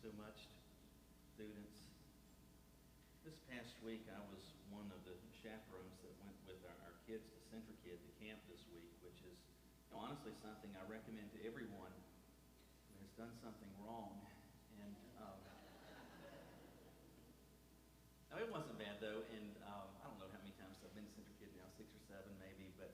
so much, students. This past week, I was one of the chaperones that went with our kids to CentriKid to camp this week, which is honestly something I recommend to everyone who has done something wrong. And no, it wasn't bad though. And I don't know how many times I've been to CentriKid now, 6 or 7 maybe, but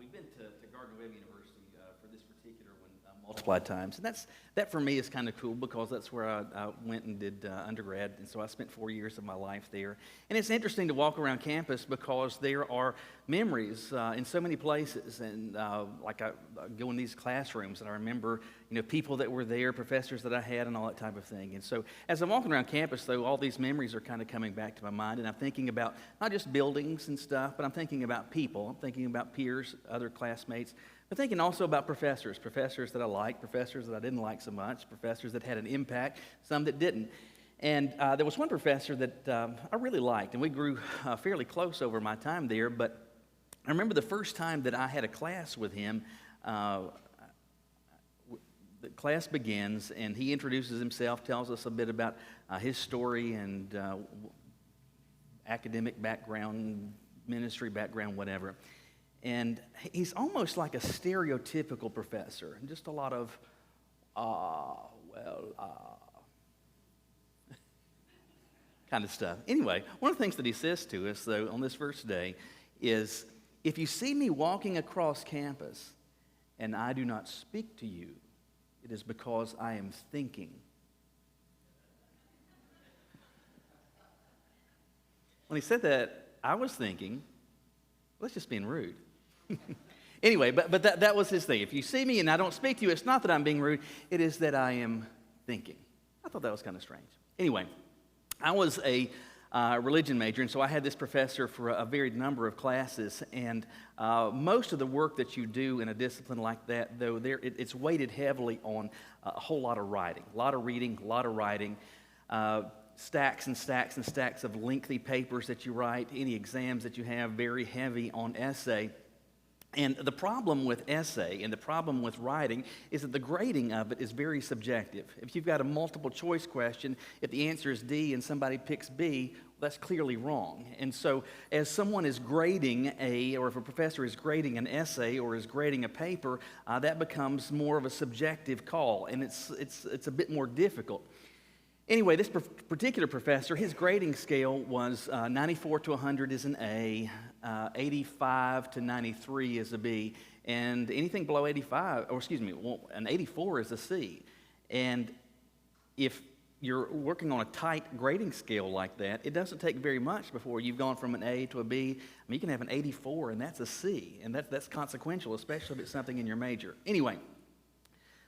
we've been to Gardner-Webb University for this particular one multiplied times. And that for me is kind of cool because that's where I went and did undergrad. And so I spent 4 years of my life there. And it's interesting to walk around campus because there are memories in so many places. And like I go in these classrooms and I remember, people that were there, professors that I had and all that type of thing. And so as I'm walking around campus, though, all these memories are kind of coming back to my mind. And I'm thinking about not just buildings and stuff, but I'm thinking about people. I'm thinking about peers, other classmates. I'm thinking also about professors that I liked, professors that I didn't like so much, professors that had an impact, some that didn't. And there was one professor that I really liked, and we grew fairly close over my time there, but I remember the first time that I had a class with him. The class begins, and he introduces himself, tells us a bit about his story and academic background, ministry background, whatever. And he's almost like a stereotypical professor, just a lot of, kind of stuff. Anyway, one of the things that he says to us, though, on this first day is, if you see me walking across campus and I do not speak to you, it is because I am thinking. When he said that, I was thinking, well, that's just being rude. Anyway, but that was his thing. If you see me and I don't speak to you, it's not that I'm being rude. It is that I am thinking. I thought that was kind of strange. Anyway, I was a religion major, and so I had this professor for a varied number of classes. And most of the work that you do in a discipline like that, though, it's weighted heavily on a whole lot of writing, a lot of reading, a lot of writing. Stacks and stacks and stacks of lengthy papers that you write, any exams that you have, very heavy on essay. And the problem with essay and the problem with writing is that the grading of it is very subjective. If you've got a multiple choice question, if the answer is D and somebody picks B, well, that's clearly wrong. And so as someone is grading or if a professor is grading an essay or is grading a paper, that becomes more of a subjective call, and it's a bit more difficult. Anyway, this particular professor, his grading scale was 94 to 100 is an A, 85 to 93 is a B, and anything below an 84 is a C. And if you're working on a tight grading scale like that, it doesn't take very much before you've gone from an A to a B. I mean, you can have an 84, and that's a C, and that's consequential, especially if it's something in your major. Anyway.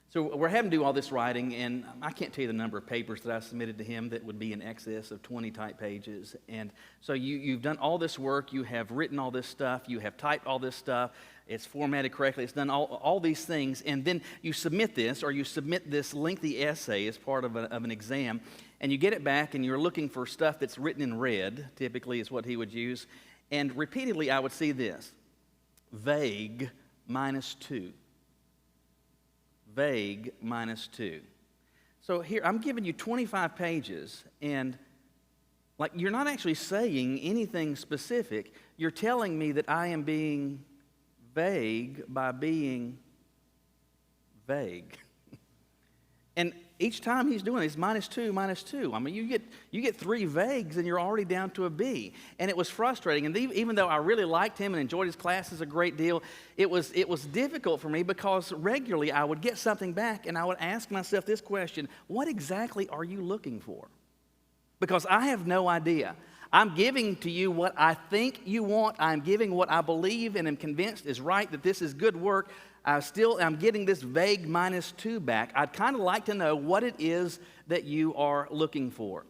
So we're having to do all this writing, and I can't tell you the number of papers that I submitted to him that would be in excess of 20 type pages. And so you've done all this work, you have written all this stuff, you have typed all this stuff, it's formatted correctly, it's done all these things, and then you submit this lengthy essay as part of an exam, and you get it back, and you're looking for stuff that's written in red, typically is what he would use, and repeatedly I would see this, vague -2. Vague -2. So here, I'm giving you 25 pages, and you're not actually saying anything specific. You're telling me that I am being vague by being vague. And each time he's doing it, it's -2, -2. I mean, you get 3 vagues and you're already down to a B. And it was frustrating. And even though I really liked him and enjoyed his classes a great deal, it was difficult for me because regularly I would get something back and I would ask myself this question: what exactly are you looking for? Because I have no idea. I'm giving to you what I think you want. I'm giving what I believe and am convinced is right, that this is good work. I'm getting this vague -2 back. I'd kind of like to know what it is that you are looking for.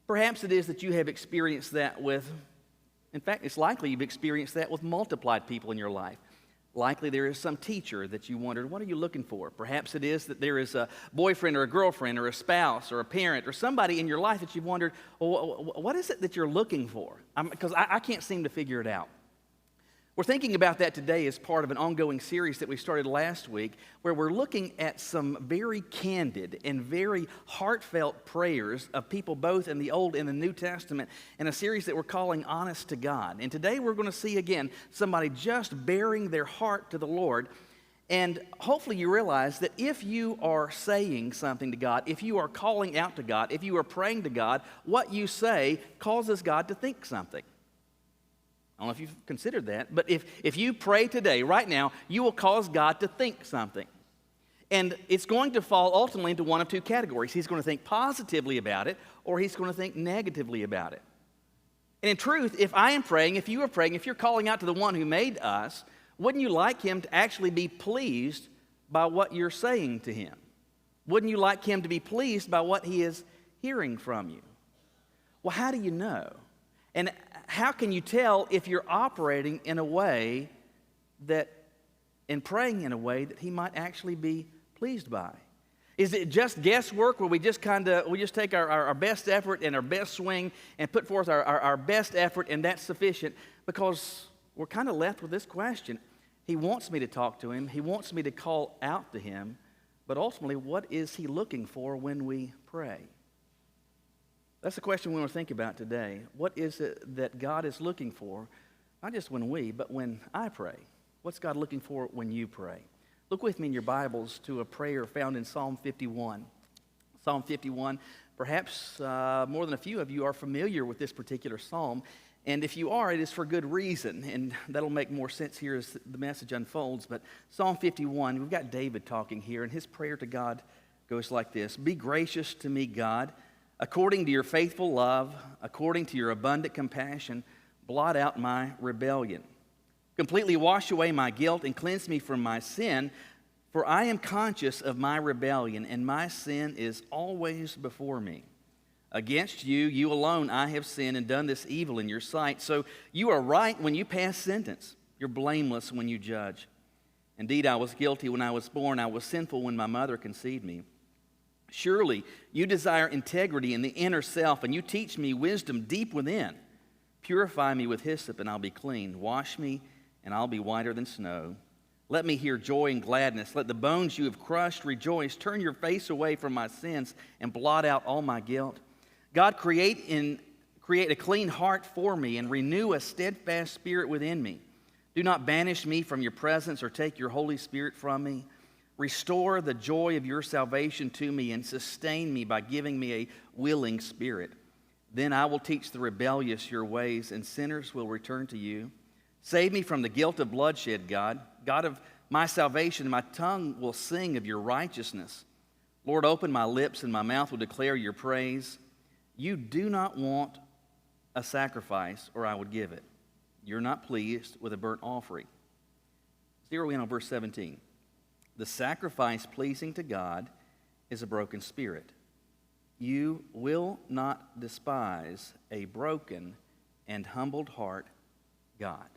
Perhaps it is that you have experienced that in fact, it's likely you've experienced that with multiplied people in your life. Likely there is some teacher that you wondered, what are you looking for? Perhaps it is that there is a boyfriend or a girlfriend or a spouse or a parent or somebody in your life that you've wondered, well, what is it that you're looking for? Because I can't seem to figure it out. We're thinking about that today as part of an ongoing series that we started last week, where we're looking at some very candid and very heartfelt prayers of people both in the Old and the New Testament, in a series that we're calling Honest to God. And today we're going to see again somebody just bearing their heart to the Lord. And hopefully you realize that if you are saying something to God, if you are calling out to God, if you are praying to God, what you say causes God to think something. I don't know if you've considered that, but if you pray today, right now, you will cause God to think something. And it's going to fall ultimately into one of two categories. He's going to think positively about it, or he's going to think negatively about it. And in truth, if I am praying, if you are praying, if you're calling out to the one who made us, wouldn't you like him to actually be pleased by what you're saying to him? Wouldn't you like him to be pleased by what he is hearing from you? Well, how do you know? And how can you tell if you're operating in a way that, and praying in a way that he might actually be pleased by? Is it just guesswork where we just take our best effort and our best swing and put forth our best effort and that's sufficient? Because we're kind of left with this question. He wants me to talk to him. He wants me to call out to him. But ultimately, what is he looking for when we pray? That's the question we want to think about today. What is it that God is looking for, not just when we, but when I pray? What's God looking for when you pray? Look with me in your Bibles to a prayer found in Psalm 51. Psalm 51, perhaps more than a few of you are familiar with this particular psalm. And if you are, it is for good reason. And that'll make more sense here as the message unfolds. But Psalm 51, we've got David talking here, and his prayer to God goes like this. Be gracious to me, God, according to your faithful love, according to your abundant compassion, blot out my rebellion. Completely wash away my guilt and cleanse me from my sin, for I am conscious of my rebellion, and my sin is always before me. Against you, you alone, I have sinned and done this evil in your sight. So you are right when you pass sentence. You're blameless when you judge. Indeed, I was guilty when I was born. I was sinful when my mother conceived me. Surely you desire integrity in the inner self, and you teach me wisdom deep within. Purify me with hyssop, and I'll be clean. Wash me, and I'll be whiter than snow. Let me hear joy and gladness. Let the bones you have crushed rejoice. Turn your face away from my sins and blot out all my guilt. God, create a clean heart for me and renew a steadfast spirit within me. Do not banish me from your presence or take your Holy Spirit from me. Restore the joy of your salvation to me and sustain me by giving me a willing spirit. Then I will teach the rebellious your ways, and sinners will return to you. Save me from the guilt of bloodshed, God. God of my salvation, my tongue will sing of your righteousness. Lord, open my lips, and my mouth will declare your praise. You do not want a sacrifice, or I would give it. You're not pleased with a burnt offering. Zero in on verse 17. The sacrifice pleasing to God is a broken spirit. You will not despise a broken and humbled heart, God.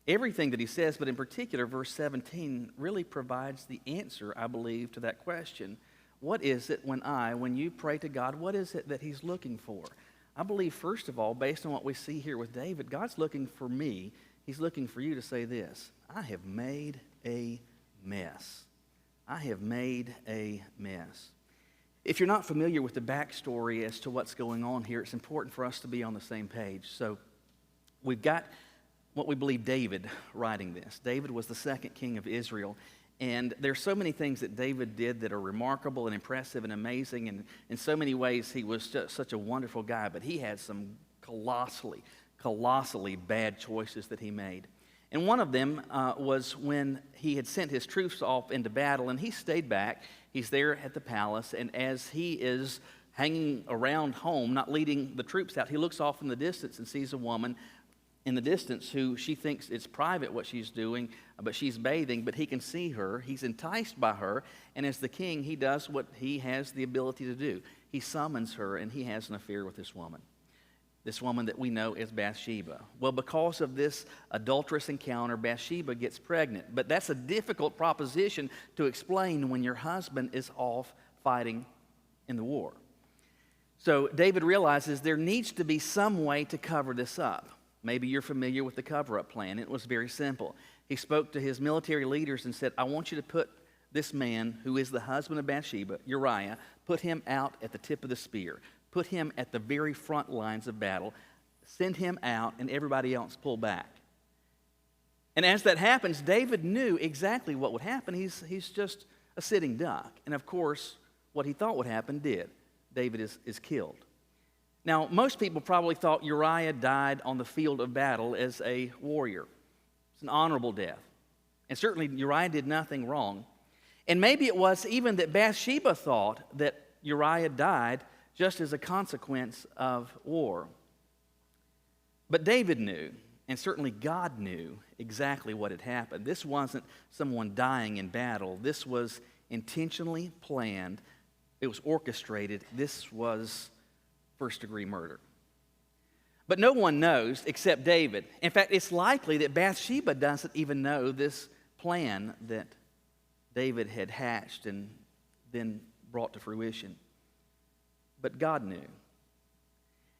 Everything that he says, but in particular, verse 17, really provides the answer, I believe, to that question. What is it when you pray to God, what is it that he's looking for? I believe, first of all, based on what we see here with David, God's looking for me. He's looking for you to say this: I have made a mess. I have made a mess. If you're not familiar with the backstory as to what's going on here, it's important for us to be on the same page. So we've got what we believe David writing this. David was the second king of Israel. And there's so many things that David did that are remarkable and impressive and amazing. And in so many ways, he was just such a wonderful guy. But he had some colossally bad choices that he made. And one of them was when he had sent his troops off into battle, and he stayed back. He's there at the palace, and as he is hanging around home, not leading the troops out, he looks off in the distance and sees a woman in the distance who she thinks it's private what she's doing, but she's bathing, but he can see her. He's enticed by her, and as the king, he does what he has the ability to do. He summons her, and he has an affair with this woman that we know as Bathsheba. Well, because of this adulterous encounter, Bathsheba gets pregnant. But that's a difficult proposition to explain when your husband is off fighting in the war. So David realizes there needs to be some way to cover this up. Maybe you're familiar with the cover-up plan. It was very simple. He spoke to his military leaders and said, I want you to put this man, who is the husband of Bathsheba, Uriah, put him out at the tip of the spear. Put him at the very front lines of battle. Send him out, and everybody else pull back. And as that happens, David knew exactly what would happen. He's just a sitting duck. And of course, what he thought would happen did. David is killed. Now, most people probably thought Uriah died on the field of battle as a warrior. It's an honorable death. And certainly Uriah did nothing wrong. And maybe it was even that Bathsheba thought that Uriah died just as a consequence of war. But David knew, and certainly God knew, exactly what had happened. This wasn't someone dying in battle. This was intentionally planned. It was orchestrated. This was first-degree murder. But no one knows except David. In fact, it's likely that Bathsheba doesn't even know this plan that David had hatched and then brought to fruition. But God knew.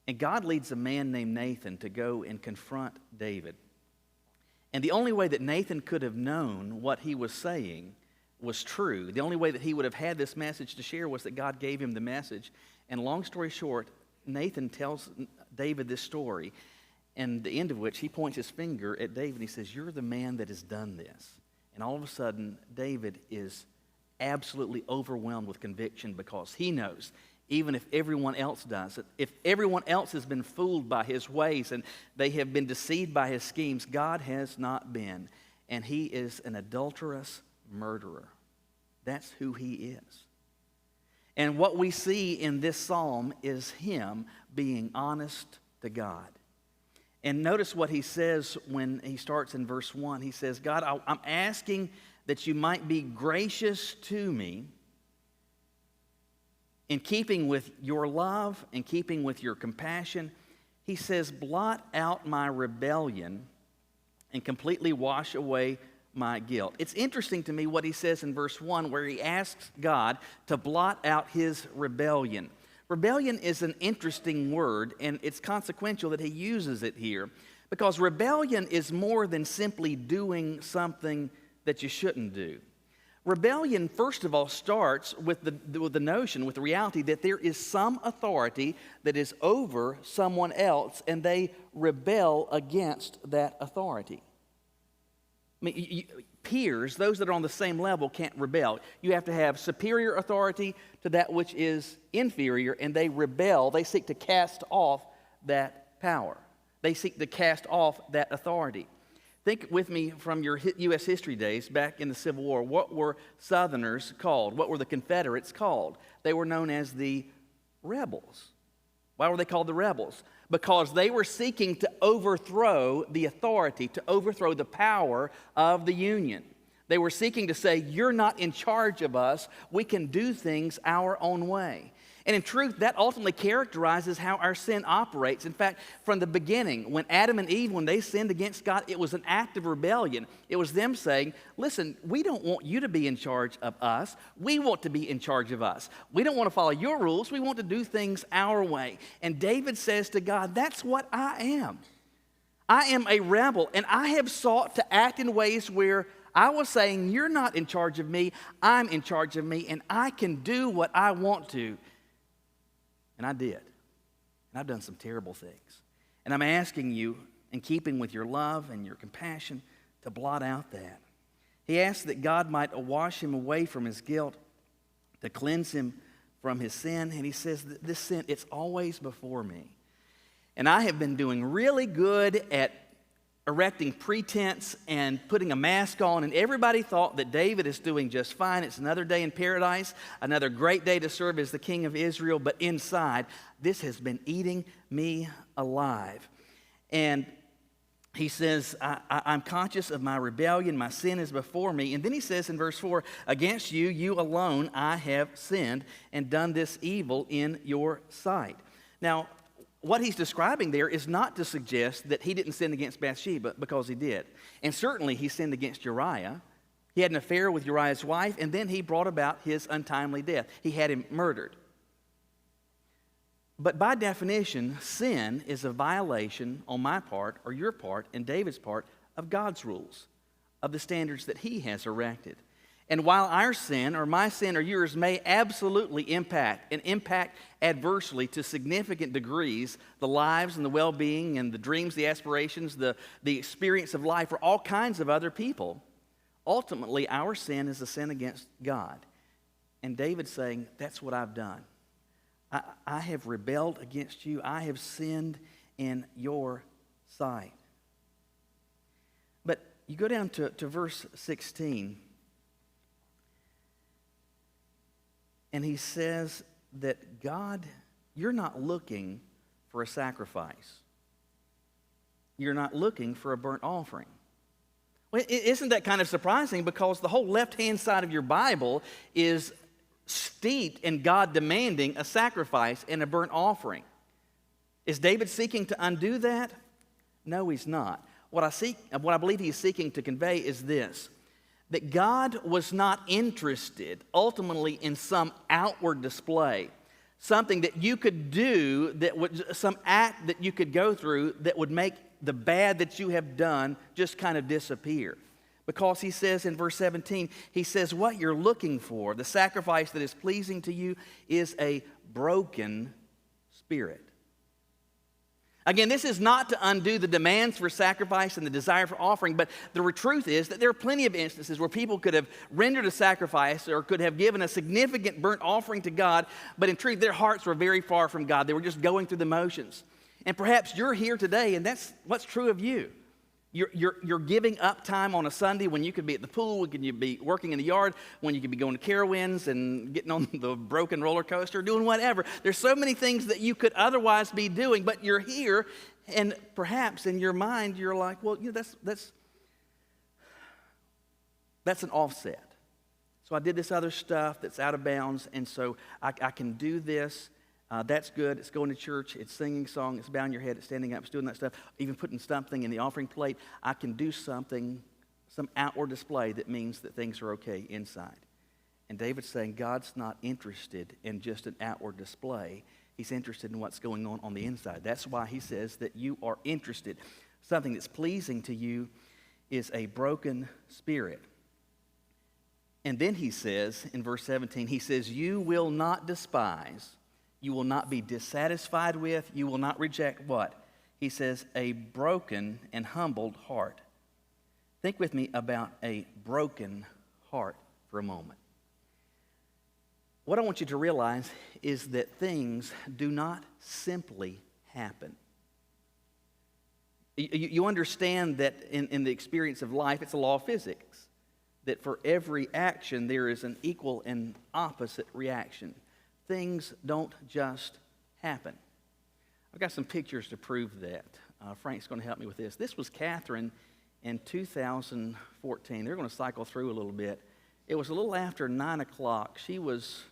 And God leads a man named Nathan to go and confront David. And the only way that Nathan could have known what he was saying was true. The only way that he would have had this message to share was that God gave him the message. And long story short, Nathan tells David this story, and the end of which he points his finger at David and he says, you're the man that has done this. And all of a sudden, David is absolutely overwhelmed with conviction because he knows, even if everyone else does it, if everyone else has been fooled by his ways and they have been deceived by his schemes, God has not been. And he is an adulterous murderer. That's who he is. And what we see in this psalm is him being honest to God. And notice what he says when he starts in verse 1. He says, God, I'm asking that you might be gracious to me in keeping with your love, in keeping with your compassion. He says, blot out my rebellion and completely wash away my guilt. It's interesting to me what he says in verse 1 where he asks God to blot out his rebellion. Rebellion is an interesting word, and it's consequential that he uses it here because rebellion is more than simply doing something that you shouldn't do. Rebellion, first of all, starts with the notion, with the reality that there is some authority that is over someone else, and they rebel against that authority. I mean, peers, those that are on the same level, can't rebel. You have to have superior authority to that which is inferior, and they rebel. They seek to cast off that power. They seek to cast off that authority. Think with me from your U.S. history days back in the Civil War. What were Southerners called? What were the Confederates called? They were known as the rebels. Why were they called the rebels? Because they were seeking to overthrow the authority, to overthrow the power of the Union. They were seeking to say, you're not in charge of us. We can do things our own way. And in truth, that ultimately characterizes how our sin operates. In fact, from the beginning, when Adam and Eve, when they sinned against God, it was an act of rebellion. It was them saying, listen, we don't want you to be in charge of us. We want to be in charge of us. We don't want to follow your rules. We want to do things our way. And David says to God, that's what I am. I am a rebel, and I have sought to act in ways where I was saying, you're not in charge of me, I'm in charge of me, and I can do what I want to. And I did. And I've done some terrible things. And I'm asking you, in keeping with your love and your compassion, to blot out that. He asks that God might wash him away from his guilt, to cleanse him from his sin. And he says, this sin, it's always before me. And I have been doing really good at erecting pretense and putting a mask on, and everybody thought that David is doing just fine. It's another day in paradise, another great day to serve as the king of Israel, but inside, this has been eating me alive. And he says, I'm conscious of my rebellion, my sin is before me. And then he says in verse 4, against you, you alone, I have sinned and done this evil in your sight. Now, what he's describing there is not to suggest that he didn't sin against Bathsheba, because he did. And certainly he sinned against Uriah. He had an affair with Uriah's wife, and then he brought about his untimely death. He had him murdered. But by definition, sin is a violation on my part or your part and David's part of God's rules, of the standards that he has erected. And while our sin or my sin or yours may absolutely impact adversely to significant degrees the lives and the well-being and the dreams, the aspirations, the experience of life for all kinds of other people, ultimately our sin is a sin against God. And David's saying, that's what I've done. I have rebelled against you. I have sinned in your sight. But you go down to verse 16, and he says that God, you're not looking for a sacrifice. You're not looking for a burnt offering. Well, isn't that kind of surprising? Because the whole left-hand side of your Bible is steeped in God demanding a sacrifice and a burnt offering. Is David seeking to undo that? No, he's not. What I believe he's seeking to convey is this: that God was not interested ultimately in some outward display, something that you could do, some act that you could go through that would make the bad that you have done just kind of disappear. Because he says in verse 17, he says, what you're looking for, the sacrifice that is pleasing to you, is a broken spirit. Again, this is not to undo the demands for sacrifice and the desire for offering, but the truth is that there are plenty of instances where people could have rendered a sacrifice or could have given a significant burnt offering to God, but in truth, their hearts were very far from God. They were just going through the motions. And perhaps you're here today, and that's what's true of you. You're giving up time on a Sunday when you could be at the pool, when you could be working in the yard, when you could be going to Carowinds and getting on the broken roller coaster, doing whatever. There's so many things that you could otherwise be doing, but you're here, and perhaps in your mind you're like, well, that's an offset. So I did this other stuff that's out of bounds, and so I can do this. That's good. It's going to church. It's singing song. It's bowing your head. It's standing up. It's doing that stuff. Even putting something in the offering plate. I can do something, some outward display that means that things are okay inside. And David's saying God's not interested in just an outward display. He's interested in what's going on the inside. That's why he says that you are interested. Something that's pleasing to you is a broken spirit. And then he says in verse 17, he says, you will not despise. You will not be dissatisfied with, you will not reject what? He says, a broken and humbled heart. Think with me about a broken heart for a moment. What I want you to realize is that things do not simply happen. You understand that in the experience of life, it's a law of physics, that for every action there is an equal and opposite reaction. Things don't just happen. I've got some pictures to prove that. Frank's going to help me with this. This was Catherine in 2014. They're going to cycle through a little bit. It was a little after 9 o'clock. She was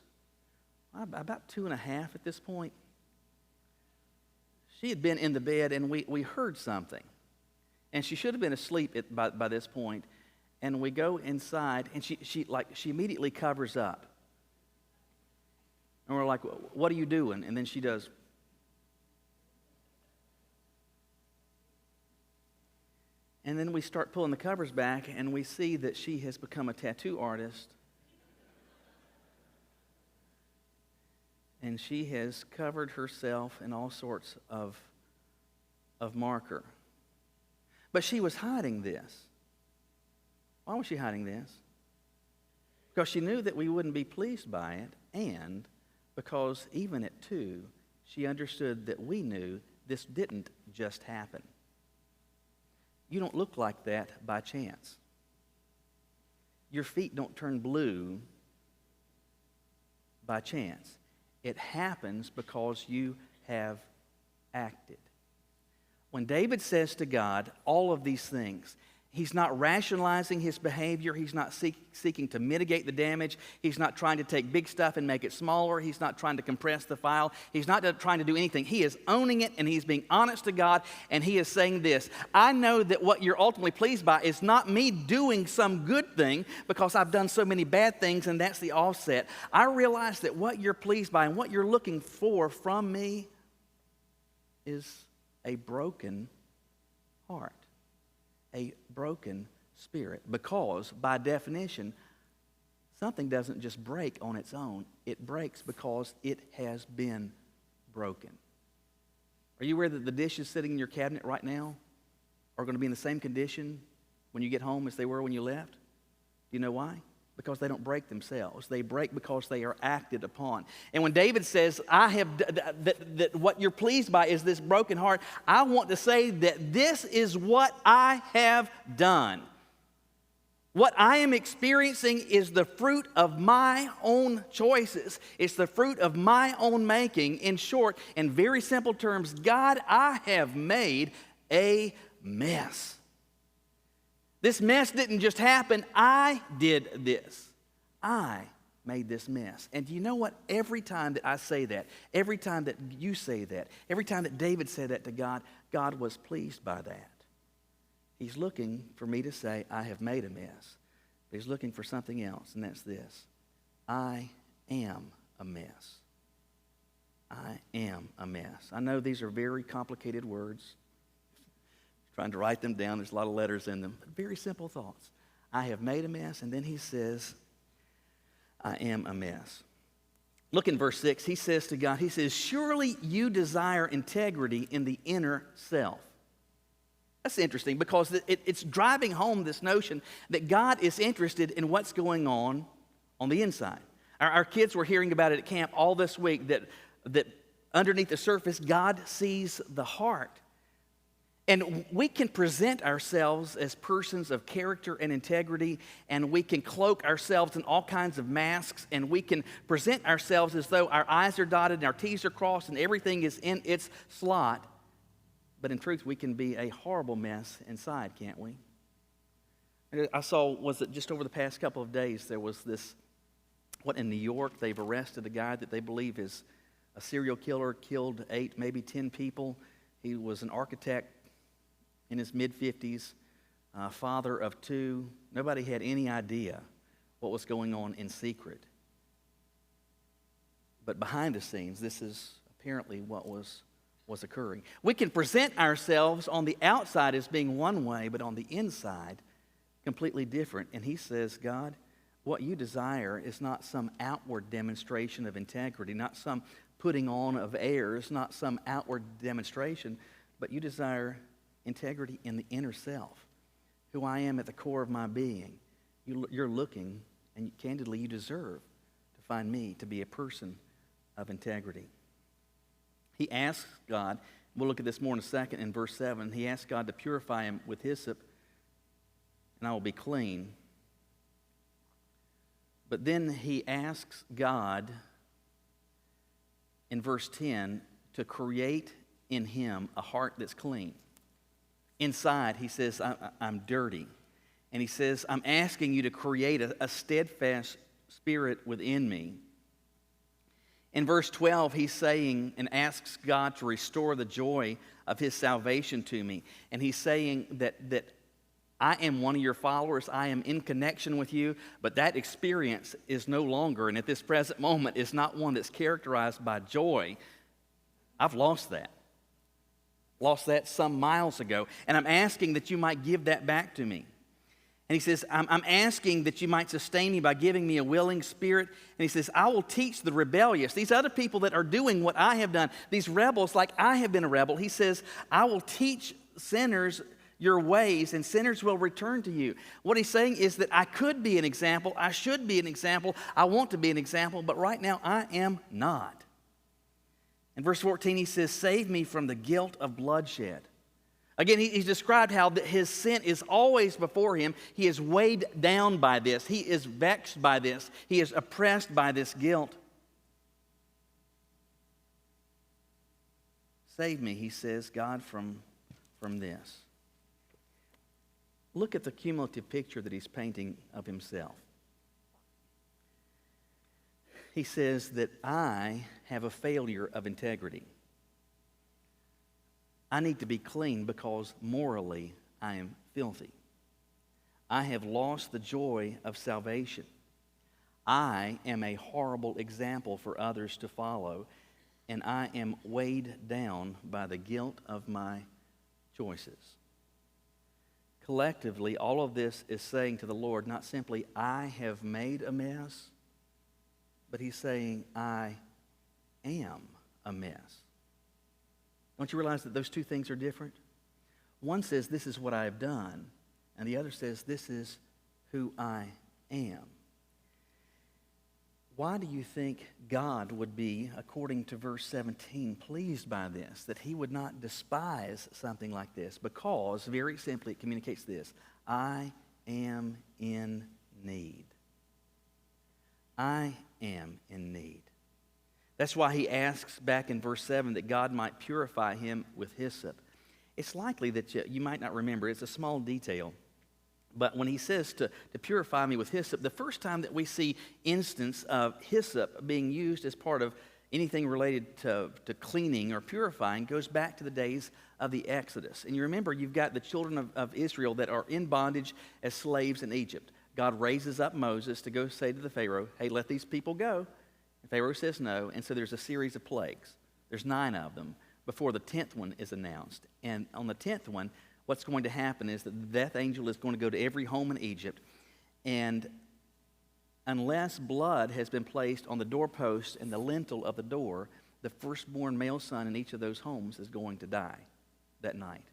about 2.5 at this point. She had been in the bed, and we heard something. And she should have been asleep by this point. And we go inside, and she immediately covers up. And we're like, what are you doing? And then she does. And then we start pulling the covers back, and we see that she has become a tattoo artist. And she has covered herself in all sorts of marker. But she was hiding this. Why was she hiding this? Because she knew that we wouldn't be pleased by it, and because even at 2, she understood that we knew this didn't just happen. You don't look like that by chance. Your feet don't turn blue by chance. It happens because you have acted. When David says to God all of these things, he's not rationalizing his behavior. He's not seeking to mitigate the damage. He's not trying to take big stuff and make it smaller. He's not trying to compress the file. He's not trying to do anything. He is owning it, and he's being honest to God, and he is saying this: I know that what you're ultimately pleased by is not me doing some good thing because I've done so many bad things, and that's the offset. I realize that what you're pleased by and what you're looking for from me is a broken heart, a broken spirit. Because, by definition, something doesn't just break on its own. It breaks because it has been broken. Are you aware that the dishes sitting in your cabinet right now are going to be in the same condition when you get home as they were when you left? Do you know why? Because they don't break themselves. They break because they are acted upon. And when David says, that what you're pleased by is this broken heart, I want to say that this is what I have done. What I am experiencing is the fruit of my own choices. It's the fruit of my own making. In short, in very simple terms, God, I have made a mess. This mess didn't just happen. I did this. I made this mess. And do you know what? Every time that I say that, every time that you say that, every time that David said that to God, God was pleased by that. He's looking for me to say, I have made a mess. But he's looking for something else, and that's this. I am a mess. I am a mess. I know these are very complicated words. Trying to write them down. There's a lot of letters in them. But very simple thoughts. I have made a mess, and then he says, I am a mess. Look in verse 6. He says to God, he says, surely you desire integrity in the inner self. That's interesting because it's driving home this notion that God is interested in what's going on the inside. Our kids were hearing about it at camp all this week, that underneath the surface, God sees the heart. And we can present ourselves as persons of character and integrity, and we can cloak ourselves in all kinds of masks, and we can present ourselves as though our I's are dotted and our T's are crossed and everything is in its slot. But in truth, we can be a horrible mess inside, can't we? I saw, was it just over the past couple of days, there was this, in New York, they've arrested a guy that they believe is a serial killer, killed 8, maybe 10 people. He was an architect in his mid-50s, father of 2. Nobody had any idea what was going on in secret. But behind the scenes, this is apparently what was occurring. We can present ourselves on the outside as being one way, but on the inside, completely different. And he says, God, what you desire is not some outward demonstration of integrity, not some putting on of airs, not some outward demonstration, but you desire integrity in the inner self, who I am at the core of my being. You're looking, and candidly, you deserve to find me to be a person of integrity. He asks God, we'll look at this more in a second in verse 7, he asks God to purify him with hyssop, and I will be clean. But then he asks God in verse 10 to create in him a heart that's clean. Inside, he says, I'm dirty. And he says, I'm asking you to create a steadfast spirit within me. In verse 12, he's saying and asks God to restore the joy of his salvation to me. And he's saying that I am one of your followers. I am in connection with you. But that experience is no longer, and at this present moment, is not one that's characterized by joy. I've lost that. Lost that some miles ago. And I'm asking that you might give that back to me. And he says, I'm asking that you might sustain me by giving me a willing spirit. And he says, I will teach the rebellious, these other people that are doing what I have done, these rebels like I have been a rebel. He says, I will teach sinners your ways, and sinners will return to you. What he's saying is that I could be an example, I should be an example, I want to be an example, but right now I am not. In verse 14, he says, save me from the guilt of bloodshed. Again, he's described how his sin is always before him. He is weighed down by this. He is vexed by this. He is oppressed by this guilt. Save me, he says, God, from this. Look at the cumulative picture that he's painting of himself. He says that I have a failure of integrity. I need to be clean because morally I am filthy. I have lost the joy of salvation. I am a horrible example for others to follow. and I am weighed down by the guilt of my choices. Collectively, all of this is saying to the Lord, not simply, I have made a mess, but he's saying, I am a mess. Don't you realize that those two things are different? One says, this is what I have done, and the other says, this is who I am. Why do you think God would be, according to verse 17, pleased by this, that he would not despise something like this? Because, very simply, it communicates this: I am in need. I am in need. That's why he asks back in verse 7 that God might purify him with hyssop. It's likely that you might not remember, it's a small detail, but when he says to purify me with hyssop, the first time that we see instance of hyssop being used as part of anything related to cleaning or purifying goes back to the days of the Exodus. And you remember, you've got the children of Israel that are in bondage as slaves in Egypt. God raises up Moses to go say to the Pharaoh, hey, let these people go. And Pharaoh says no, and so there's a series of plagues. There's 9 of them before the 10th one is announced. And on the 10th one, what's going to happen is that the death angel is going to go to every home in Egypt, and unless blood has been placed on the doorpost and the lintel of the door, the firstborn male son in each of those homes is going to die that night.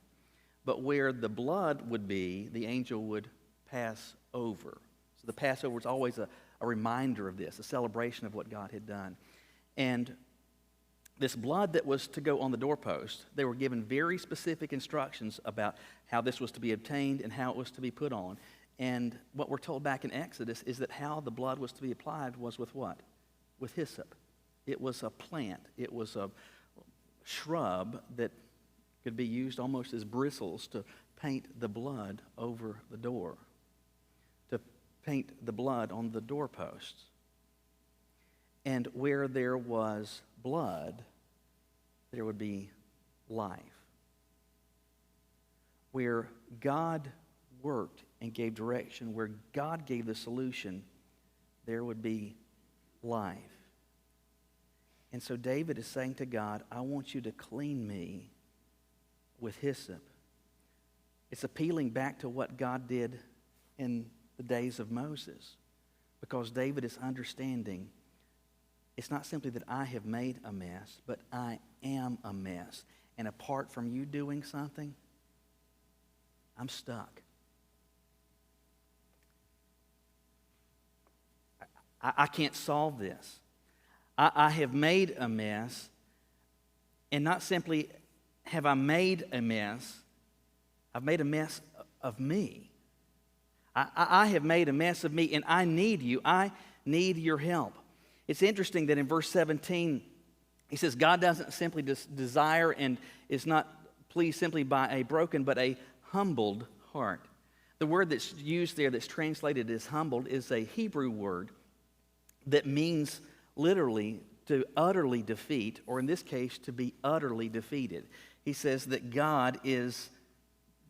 But where the blood would be, the angel would pass over. So the Passover is always a reminder of this, a celebration of what God had done. And this blood that was to go on the doorpost, they were given very specific instructions about how this was to be obtained and how it was to be put on. And what we're told back in Exodus is that how the blood was to be applied was with what? With hyssop. It was a plant. It was a shrub that could be used almost as bristles to paint the blood over the door, to paint the blood on the doorposts. And where there was blood, there would be life. Where God worked and gave direction, where God gave the solution, there would be life. And so David is saying to God, I want you to clean me with hyssop. It's appealing back to what God did in the days of Moses, because David is understanding it's not simply that I have made a mess, but I am a mess. And apart from you doing something, I'm stuck. I can't solve this. I have made a mess, and not simply have I made a mess, I've made a mess of me. I have made a mess of me, and I need you. I need your help. It's interesting that in verse 17, he says God doesn't simply desire and is not pleased simply by a broken, but a humbled heart. The word that's used there that's translated as humbled is a Hebrew word that means literally to utterly defeat, or in this case, to be utterly defeated. He says that God is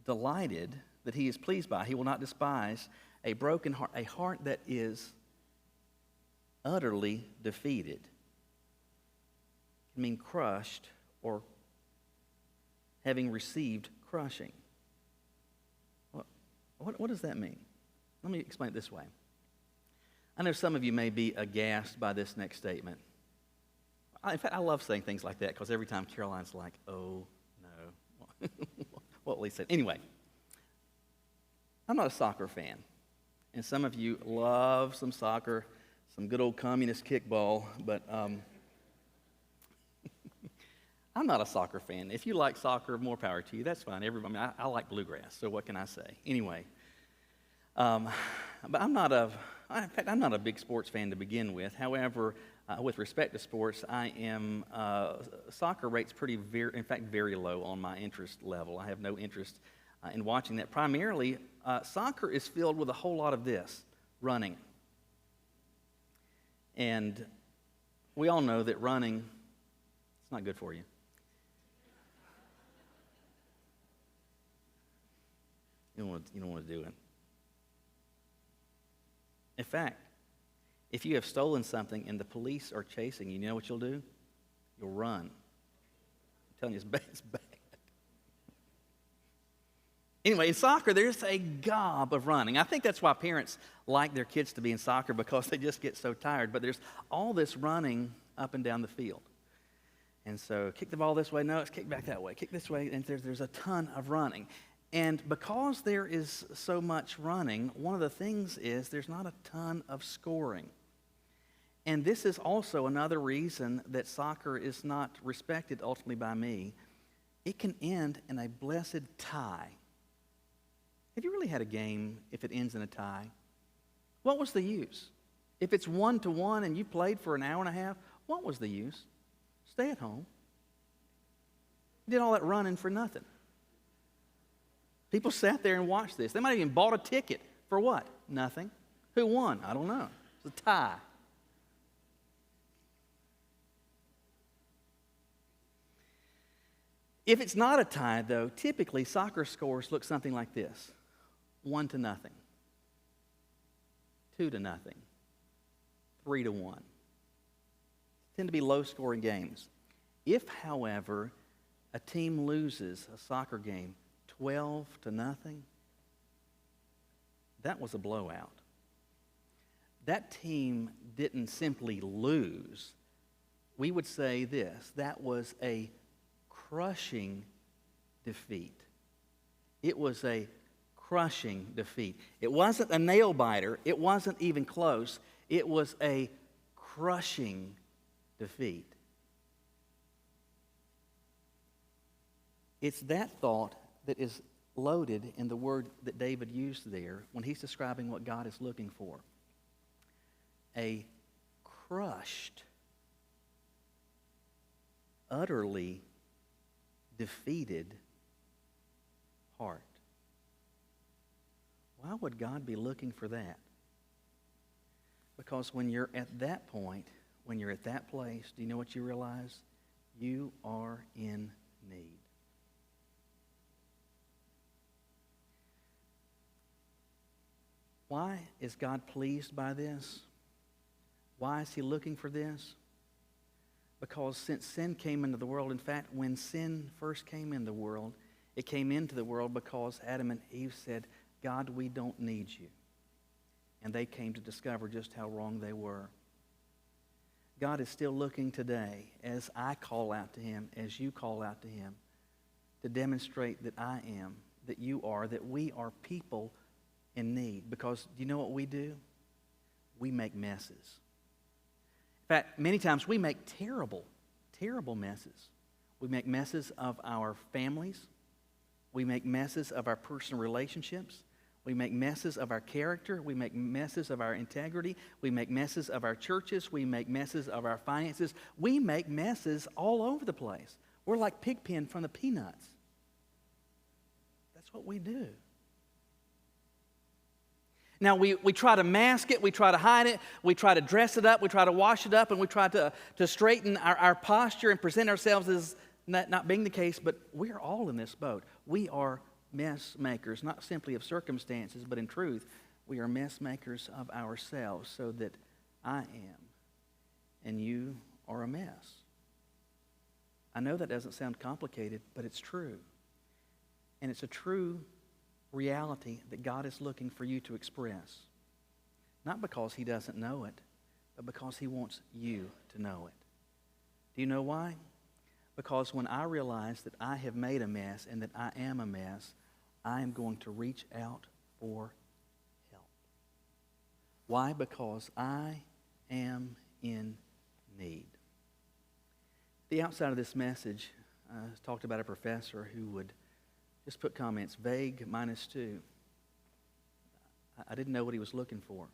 delighted, that he is pleased by. He will not despise a broken heart, a heart that is utterly defeated. It can mean crushed or having received crushing. What does that mean? Let me explain it this way. I know some of you may be aghast by this next statement. In fact, I love saying things like that because every time Caroline's like, oh, no. What will he say? Anyway, I'm not a soccer fan. And some of you love some soccer, some good old communist kickball, but I'm not a soccer fan. If you like soccer, more power to you. That's fine. Everybody, I like bluegrass, so what can I say? Anyway, but I'm not a big sports fan to begin with. However, with respect to sports, soccer rates very low on my interest level. I have no interest in watching that. Primarily, soccer is filled with a whole lot of this, running. And we all know that running, it's not good for you. You don't want to do it. In fact, if you have stolen something and the police are chasing you, you know what you'll do? You'll run. I'm telling you, it's bad. It's bad. Anyway, in soccer, there's a gob of running. I think that's why parents like their kids to be in soccer, because they just get so tired. But there's all this running up and down the field. And so kick the ball this way. No, it's kick back that way. Kick this way. And there's a ton of running. And because there is so much running, one of the things is there's not a ton of scoring. And this is also another reason that soccer is not respected ultimately by me. It can end in a blessed tie. Have you really had a game if it ends in a tie? What was the use? If it's 1-1 and you played for an hour and a half, what was the use? Stay at home. You did all that running for nothing. People sat there and watched this. They might have even bought a ticket. For what? Nothing. Who won? I don't know. It's a tie. If it's not a tie, though, typically soccer scores look something like this. 1-0. 2-0. 3-1. Tend to be low-scoring games. If, however, a team loses a soccer game 12-0, that was a blowout. That team didn't simply lose. We would say this: that was a crushing defeat. It was a crushing defeat. It wasn't a nail biter. It wasn't even close. It was a crushing defeat. It's that thought that is loaded in the word that David used there when he's describing what God is looking for. A crushed, utterly defeated heart. Why would God be looking for that? Because when you're at that point, when you're at that place, do you know what you realize? You are in need. Why is God pleased by this? Why is he looking for this? Because since sin came into the world, in fact, when sin first came in the world, it came into the world because Adam and Eve said, God, we don't need you. And they came to discover just how wrong they were. God is still looking today, as I call out to him, as you call out to him, to demonstrate that I am, that you are, that we are people in need. Because do you know what we do? We make messes. In fact, many times we make terrible, terrible messes. We make messes of our families. We make messes of our personal relationships. We make messes of our character. We make messes of our integrity. We make messes of our churches. We make messes of our finances. We make messes all over the place. We're like Pigpen from the Peanuts. That's what we do. Now, we try to mask it, we try to hide it, we try to dress it up, we try to wash it up, and we try to straighten our posture and present ourselves as not being the case, but we're all in this boat. We are mess makers, not simply of circumstances, but in truth, we are mess makers of ourselves, so that I am and you are a mess. I know that doesn't sound complicated, but it's true. And it's a true reality that God is looking for you to express. Not because he doesn't know it, but because he wants you to know it. Do you know why? Because when I realize that I have made a mess and that I am a mess, I am going to reach out for help. Why? Because I am in need. The outside of this message talked about a professor who would just put comments, vague, -2. I didn't know what he was looking for.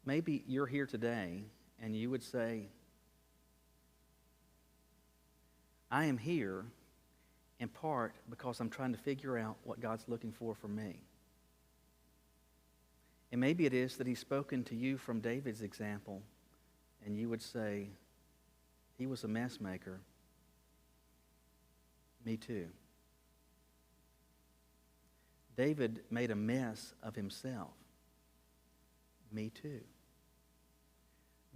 Maybe you're here today and you would say, I am here in part because I'm trying to figure out what God's looking for from me. And maybe it is that he's spoken to you from David's example, and you would say, he was a mess maker. Me too. David made a mess of himself. Me too.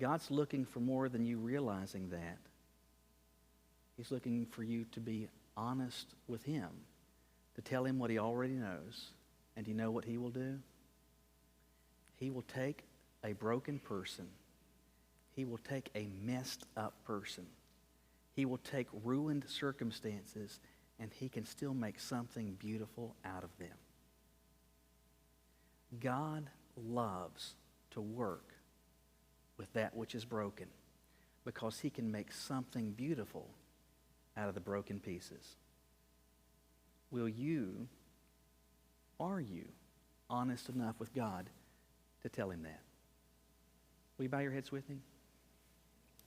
God's looking for more than you realizing that. He's looking for you to be honest with Him, to tell Him what He already knows. And do you know what He will do? He will take a broken person. He will take a messed up person. He will take ruined circumstances, and He can still make something beautiful out of them. God loves to work with that which is broken because He can make something beautiful out of the broken pieces. Are you honest enough with God to tell Him that? Will you bow your heads with me?